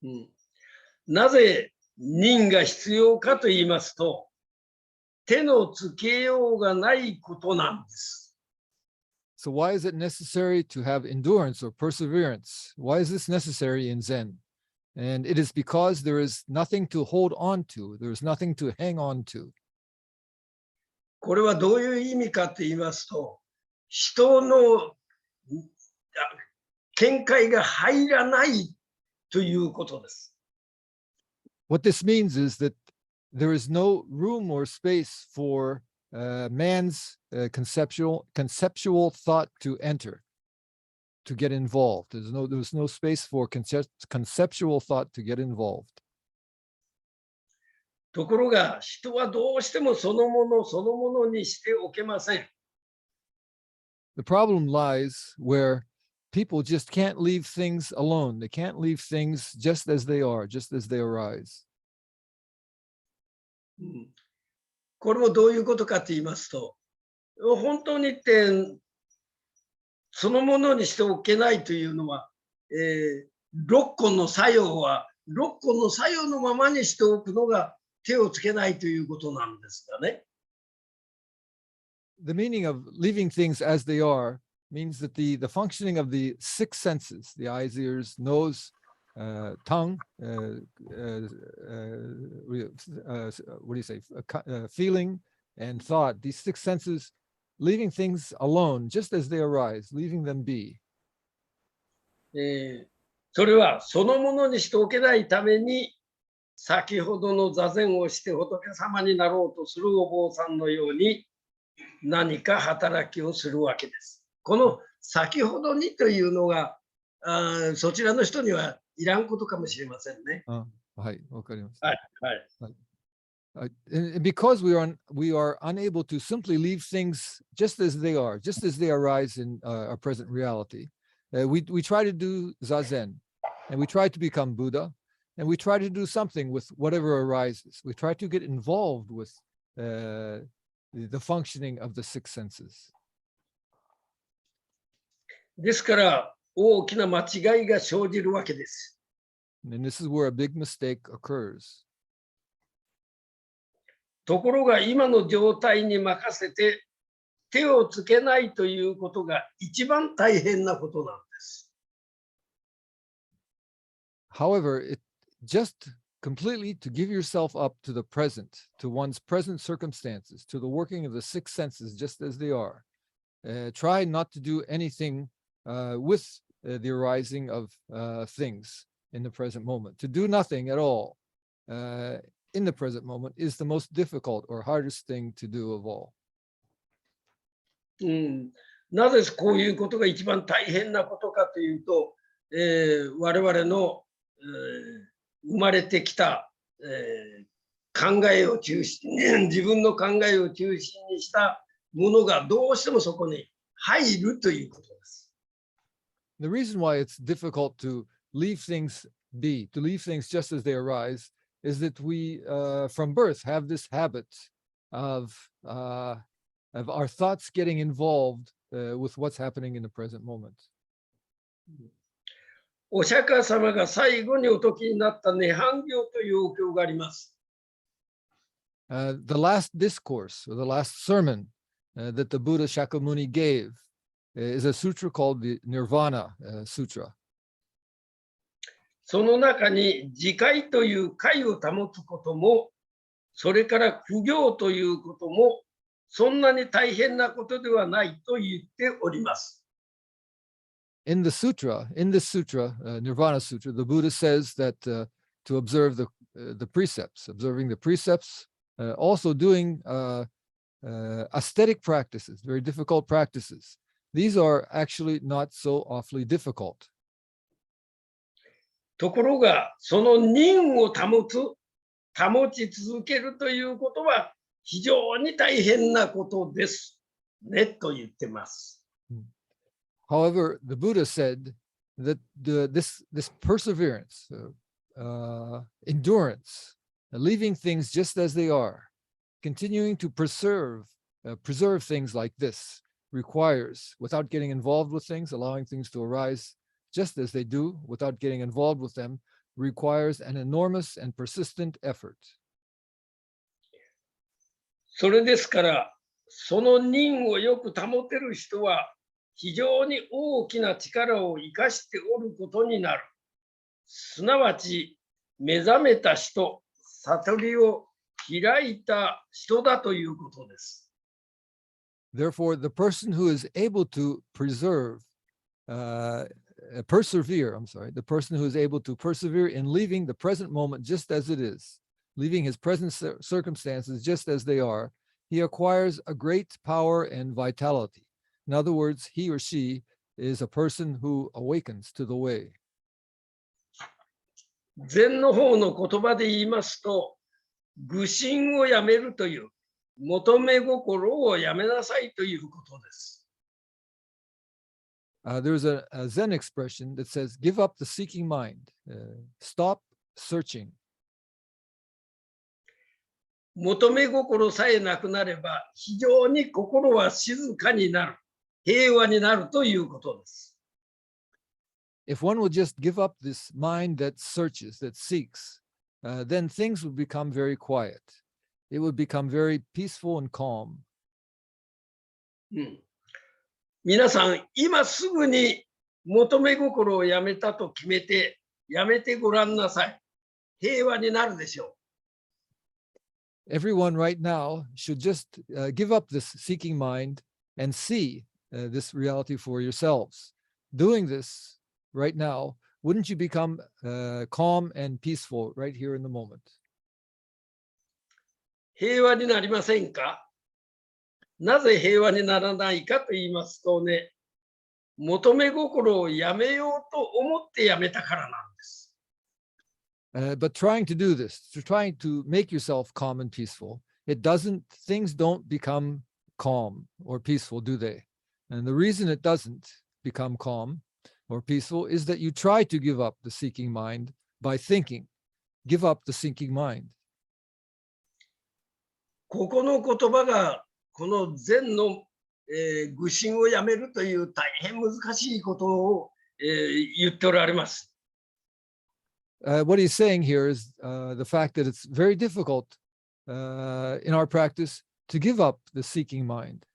うん、なぜ忍が必要かと言いますと、手のつけようがないことなんです。So why is it necessary to have endurance or perseverance? Why is this necessary in Zen? And it is because there is nothing to hold on to. There is nothing to hang on to. これはどういう意味かと言いますと、人の見解が入らないということです。What this means is that there is no room or space for man's conceptual thought to enter, to get involved. There's no space for conceptual thought to get involved. ところが人はどうしてもそのものにしておけません。The problem lies where people just can't leave things alone. They can't leave things just as they are, just as they arise. これもどういうことかと言いますと、本当にそのものにしておけないというのは、6個の作用のままにしておくのが手をつけないということなんですがね。The meaning of leaving things as they are means that the functioning of the six senses, the eyes, ears, nose, tongue, what do you say, feeling and thought, these six senses, leaving things alone just as they arise, leaving them be. それはそのものにしておけないために、先ほどの座禅をして仏様になろうとするお坊さんのように何か働きをするわけです。この先ほどにというのがそちらの人にはいらんことかもしれませんね。はい、わかります。はいはい。And because we are unable to simply leave things just as they are, just as they arise in our present reality, we try to do zazen, and we try to become Buddha, and we try to do something with whatever arises. We try to get involved with the functioning of the six senses. ですから大きな間違いが生じるわけです。And this is where a big mistake occurs. ところが今の状態に任せて手をつけないということが一番大変なことなんです。However, just completely to give yourself up to the present, to one's present circumstances, to the working of the six senses just as they are. Try not to do anything with the arising of things in the present moment. To do nothing at all in the present moment is the most difficult or hardest thing to do of all. なぜこういうことが一番大変なことかというと、我々の、生まれてきた、考えを中心に自分の考えを中心にしたものがどうしてもそこに入るということです。The reason why it's difficult to leave things be, to leave things just as they arise, is that we, from birth, have this habit of our thoughts getting involved with what's happening in the present moment. お釈迦様が最後にお説きになった涅槃経というお経があります。The last discourse, or the last sermon that the Buddha Shakyamuni gave is a sutra called the Nirvana Sutra. その中に自戒という戒を保つことも、それから苦行ということも、そんなに大変なことではないと言っております。In this sutra, Nirvana Sutra, the Buddha says that to observe the precepts, observing the precepts, also doing aesthetic practices, very difficult practices. These are actually not so awfully difficult. ところが、その忍を保ち続けるということは非常に大変なことですねと言ってます。However, the Buddha said that this perseverance, endurance, leaving things just as they are, continuing to preserve things like this requires, without getting involved with things, allowing things to arise just as they do, without getting involved with them, requires an enormous and persistent effort. それですから、その任をよく保てる人は、非常に大きな力を生かしておることになる。すなわち、目覚めた人、悟りを開いた人だということです。Therefore, the person who is able to persevere, the person who is able to persevere in leaving the present moment just as it is, leaving his present circumstances just as they are, he acquires a great power and vitality. In other words, he or she is a person who awakens to the way. 禅の方の言葉で言いますと、愚心をやめるという、求め心をやめなさいということです。There's a Zen expression that says, give up the seeking mind, stop searching. 求め心さえなくなれば、非常に心は静かになる、平和になるということです。If one will just give up this mind that searches, that seeks, then things would become very quiet. It would become very peaceful and calm. 皆さん、今すぐに求め心をやめたと決めて、やめてごらんなさい。平和になるでしょう。Everyone right now should just give up this seeking mind and see this reality for yourselves. Doing this right now, wouldn't you become calm and peaceful right here in the moment? 平和になりませんか？なぜ平和にならないかと言いますとね、求め心をやめようと思ってやめたからなんです。But trying to do this, trying to make yourself calm and peaceful, things don't become calm or peaceful, do they? And the reason it doesn't become calm or peaceful is that you try to give up the seeking mind by thinking. Give up the seeking mind. ここの言葉がこの禅の、愚心をやめるという大変難しいことを、言っておられます。What he's saying here is the fact that it's very difficult in our practice to give up the seeking mind,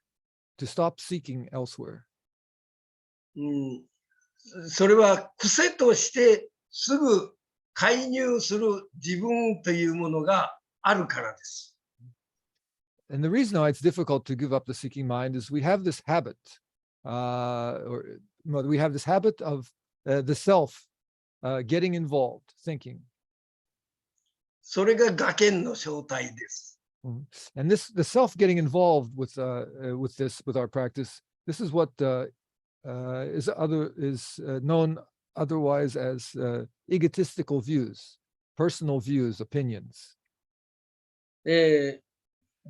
to stop seeking elsewhere. それは癖としてすぐ介入する自分というものがあるからです。And the reason why it's difficult to give up the seeking mind is we have this habit, we have this habit of the self getting involved, thinking. それが我見の正体です。And the self getting involved with our practice, this is what is known otherwise as egotistical views, personal views, opinions.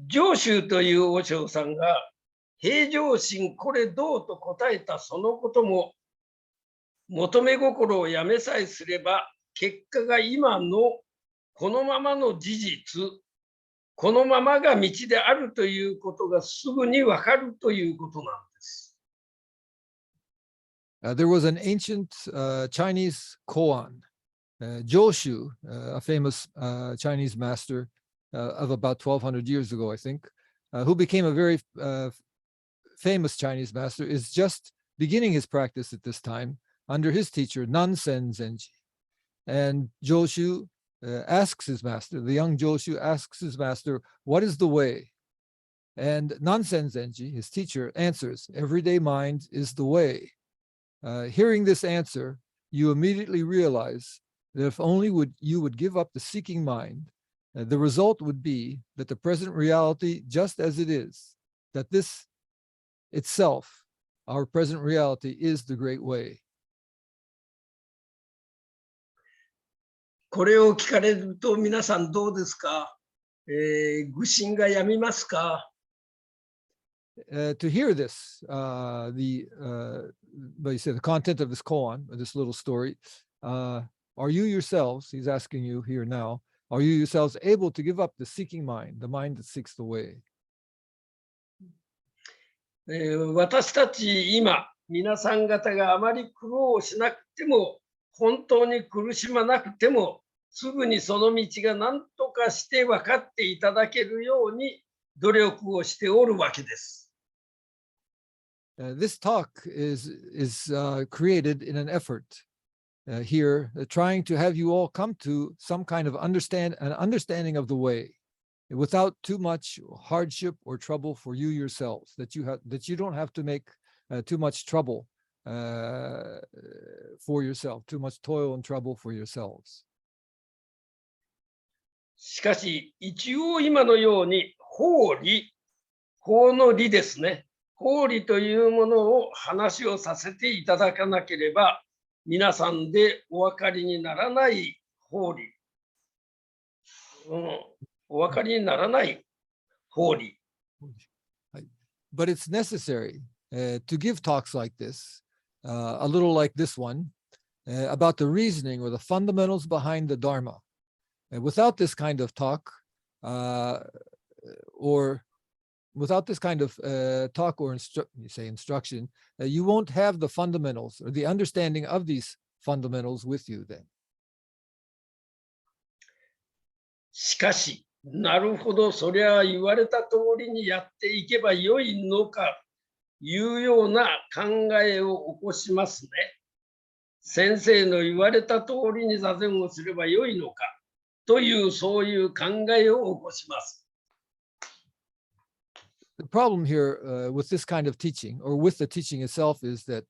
上州という和尚さんが平常心これどうと答えたそのことも求め心をやめさえすれば結果が今のこのままの事実、このままが道であるということがすぐにわかるということなんです。There was an ancient Chinese koan, Joshu, a famous Chinese master of about 1200 years ago, I think, who became a very famous Chinese master, is just beginning his practice at this time under his teacher, Nansen Zenji. And Joshu asks his master, the young Joshu asks his master, what is the way? And Nansen Zenji, his teacher, answers, everyday mind is the way. Hearing this answer, you immediately realize that if only you would give up the seeking mind, the result would be that the present reality, just as it is, that this itself, our present reality, is the great way. これを聞かれると皆さんどうですか？愚心がやみますか？ To hear this, the content of this koan, this little story, are you yourselves, he's asking you here now, are you yourselves able to give up the seeking mind, the mind that seeks the way? 私たち今、皆さん方があまり苦労しなくても本当に苦しまなくても、すぐにその道が何とかして分かっていただけるように努力をしておるわけです。This talk is created in an effort here, trying to have you all come to some kind of understanding of the way, without too much hardship or trouble for you yourselves. That you don't have to make too much trouble for yourself, too much toil and trouble for yourselves. しかし、一応今のように法理、法の理ですね。法理というものを話をさせていただかなければ、皆さんでお分かりにならない法理、お分かりにならない法理。But it's necessary to give talks like this, a little like this one, about the reasoning or the fundamentals behind the Dharma. Without this kind of talk, or without this kind of talk or instruction, you won't have the fundamentals or the understanding of these fundamentals with you then. しかし、なるほど、そりゃ言われた通りにやっていけばよいのか、いうような考えを起こしますね。先生の言われた通りに座禅をすればよいのか、というそういう考えを起こします。The problem here with this kind of teaching, or with the teaching itself, is that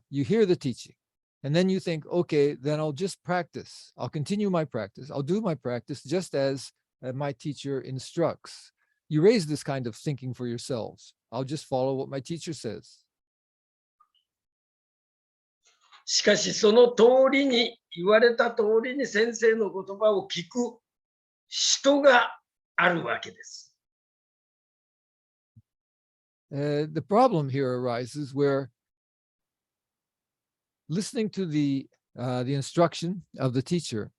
you hear the teaching, and then you think, okay, then I'll just practice. I'll continue my practice. I'll do my practice just as my teacher instructs. You raise this kind of thinking for yourselves. I'll just follow what my teacher says. しかし、その通りに言われた通りに先生の言葉を聞く人があるわけです。The problem here arises where listening to the instruction of the teacher,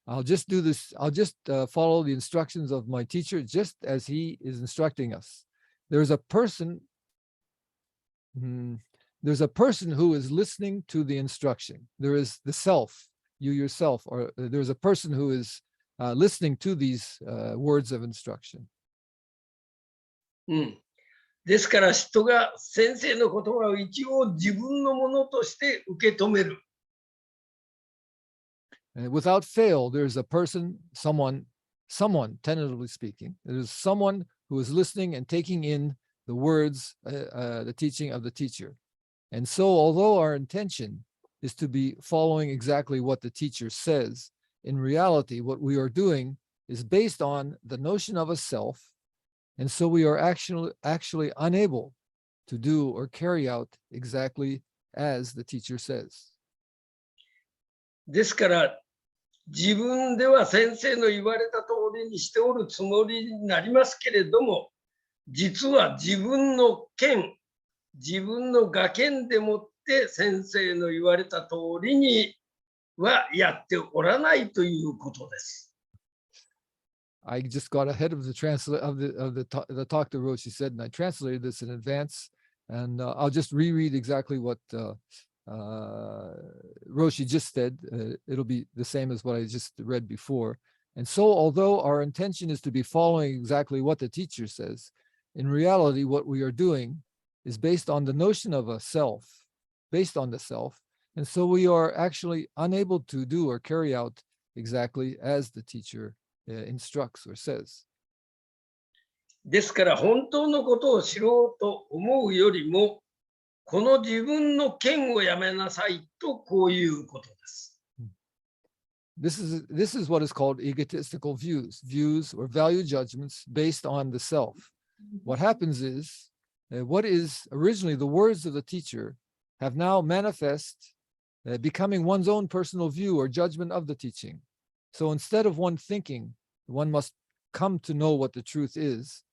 I'll just do this. I'll just follow the instructions of my teacher just as he is instructing us. There's a person who is listening to the instruction. There is the self, you yourself, or there's a person who is listening to these words of instruction. ですから人が先生の言葉を一応自分のものとして受け止める。Without fail, there's a person, someone, tentatively speaking, there's someone who is listening and taking in the words, the teaching of the teacher. And so, although our intention is to be following exactly what the teacher says, in reality, what we are doing is based on the notion of a self. And so we are actually unable to do or carry out exactly as the teacher says. ですから自分では先生の言われた通りにしておるつもりになりますけれども、実は自分の見、自分の我見でもって先生の言われた通りにはやっておらないということです。I just got ahead of the the talk that Roshi said, and I translated this in advance. And I'll just reread exactly what Roshi just said. It'll be the same as what I just read before. And so, although our intention is to be following exactly what the teacher says, in reality, what we are doing is based on the notion of a self, based on the self. And so we are actually unable to do or carry out exactly as the teacher instructs or says. ですから本当のことを知ろうと思うよりも、この自分の見をやめなさいとこういうことです。This is what is called egotistical views or value judgments based on the self. What happens is, what is originally the words of the teacher have now manifest, becoming one's own personal view or judgment of the teaching. So instead of one thinking, one must come to know what the truth is.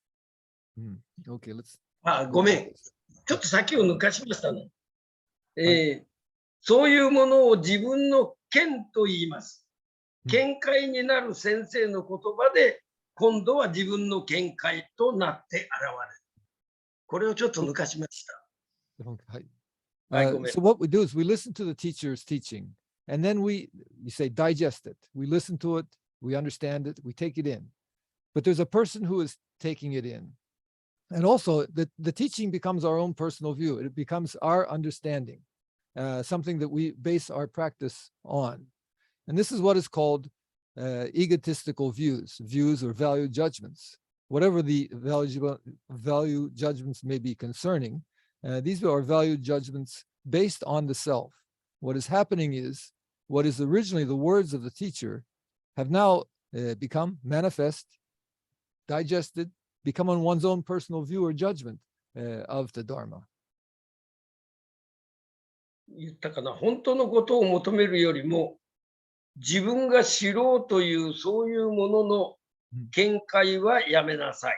Okay, let's. ごめん。ちょっと先を抜かしましたね。そういうものを自分の見と言います。見解になる先生の言葉で、今度は自分の見解となって現れる。これをちょっと抜かしました。So what we do is we listen to the teacher's teaching, and then you say digest it. We listen to it, we understand it, we take it in. But there's a person who is taking it in. And also the teaching becomes our own personal view. It becomes our understanding, something that we base our practice on. And this is what is called egotistical views or value judgments. Whatever the value judgments may be concerning, these are value judgments based on the self. What is happening is, what is originally the words of the teacher have now become manifest, digested, become on one's own personal view or judgment of the Dharma. 言ったかな、本当のことを求めるよりも、自分が知ろうというそういうものの見解はやめなさい。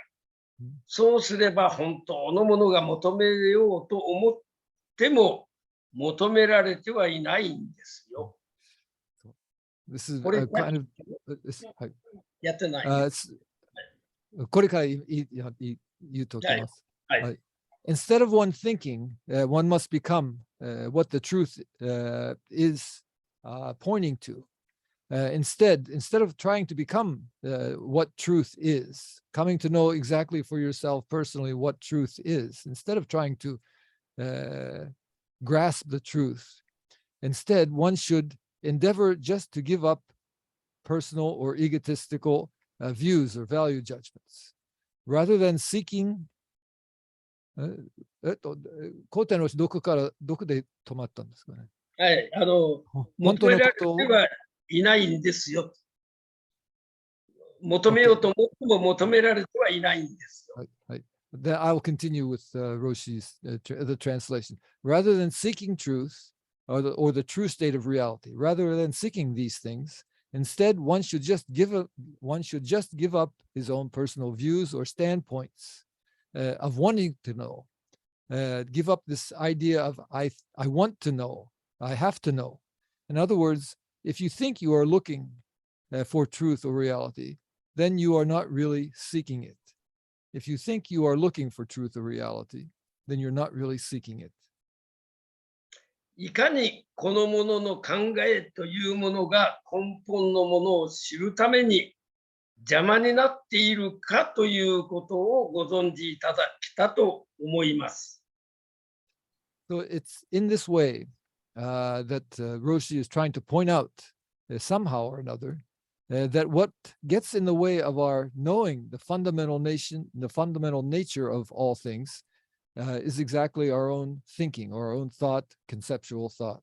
そうすれば本当のものが求めようと思っても求められてはいないんですよ。This is これ kind of はい。やってない。これから言うときます。はい。はい。Instead of one thinking, one must become what the truth is pointing to. Instead of trying to become what truth is, coming to know exactly for yourself personally what truth is, instead of trying to grasp the truth, instead one should endeavor just to give up personal or egotistical views or value judgments, rather than seeking コーテンロシどこで止まったんですかね。はい、求められてはいないんですよ。求めようと思っても求められてはいないんですよ。はいはい。Then I will continue with Roshi's the translation. Rather than seeking truth or the true state of reality, rather than seeking these things, instead one should just give up his own personal views or standpoints of wanting to know. Give up this idea of I want to know, I have to know. In other words, if you think you are looking for truth or reality, then you are not really seeking it. If you think you are looking for truth or reality, then you're not really seeking it. いかにこのものの考えというものが根本のものを知るために邪魔になっているかということをご存知いただきたと思います。So it's in this way that Roshi is trying to point out somehow or another that what gets in the way of our knowing the fundamental nature of all things is exactly our own thinking, our own thought, conceptual thought.